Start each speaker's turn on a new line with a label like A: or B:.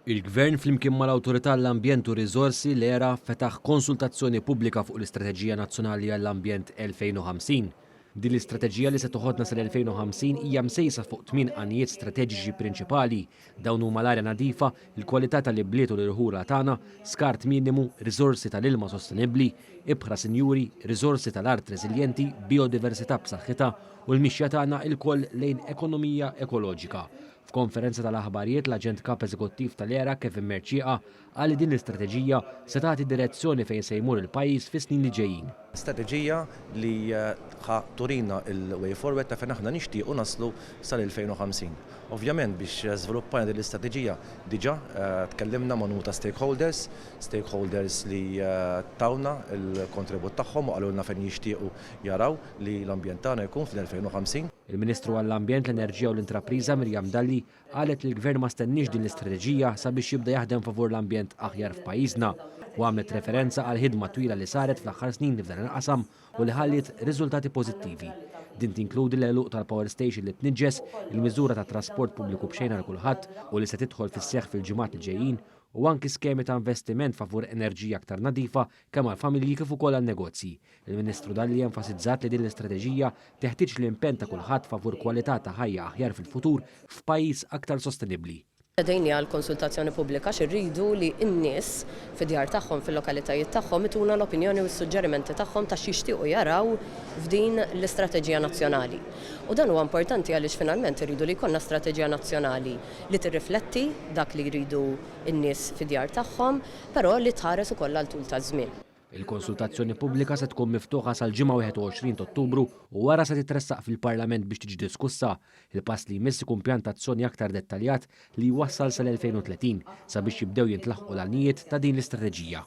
A: Il-Gvern flimkien mal-Awtorità għall-Ambjent u Riżorsi l-ERA fetaħ konsultazzjoni pubblika fuq l-Istrateġija Nazzjonali għall-Ambjent 2050. Din l-istrateġija li se toħodna sal-2050 hija msejsa fuq 8 għanijiet strateġiċi prinċipali. Dawn huma l-arja nadifa, il-kwalità tal-ibliet u l-irħula tagħna, skart minimu, riżorsi tal-ilma sostenibbli, ibħra sinjuri, riżorsi tal-art reżiljenti, biodiversità b'saħħitha u l-mixja tagħna il-koll lejn ekonomija ekoloġika. F'konferenza tal-aħbarijiet l-Aġent Kap Eżekuttiv tal-ERA Kevin Merċieqa qal li din l-istrateġija se tagħti direzzjoni fejn se jmur il-pajjiż fis-snin li ġejjin.
B: Strateġija li turina il-way forward ta' fejn aħna nixtiequ naslu sal-2050. Ovvjament biex żviluppajna din l-istrateġija diġà tkellimna ma' ta' stakeholders li tawna il-kontribut tagħhom u qalulna fejn jixtiequ jaraw li l-ambjent tagħna jkun fl-2050.
A: Il-Ministru għall-Ambjent, l-Enerġija u l-Intrapriża Mirjam Dalli qalet li l-Gvern ma stennix din l-istrateġija sabiex jibda jaħdem favur l-ambjent aħjar f'pajjiżna u għamlet referenza għal ħidma twila li saret fl-aħħar snin li f'dan il-qasam u li ħallit riżultati pożittivi. Din tinkludi l-eluq tal-Power Station li tniġġes, il-miżura ta' trasport pubbliku b'xejn għal kulħadd u li se tidħol fis-seħħ fil-ġimgħat li ġejjin u anki skemi ta' investiment favur enerġija aktar nadifa kemm għall-familji kif ukoll għan-negozji. Il-Ministru Dalli enfasizzat li din l-istrateġija teħtieġ l-impenn ta' kulħadd favur kwalità ta' ħajja aħjar fil-futur f'pajjiż aktar sostenibbli.
C: Dejni għal konsultazzjoni pubblika xirridu li n-nies fid-djar tagħhom fil-lokalitajiet tagħhom ituna l-opinjoni u s-suġġerimenti tagħhom ta' xixtiequ jaraw f'din l-istrateġija nazzjonali. U dan huwa importanti għaliex finalment irridu li jkollna strateġija nazzjonali li tirrifletti dak li jridu n-nies fid-djar tagħhom, però li tħares ukoll għal tul ta' żmien.
A: Il-konsultazzjoni pubblika se tkun miftuħa sal-ġimgħa 21 Ottubru u wara se titressaq fil-Parlament biex tiġi diskussa. Il-pass li jmiss ikun pjantazzjoni aktar dettaljat li jwassal sal-2030 sabiex jibdew jintlaħqu l-għanijiet ta' din l-istrateġija.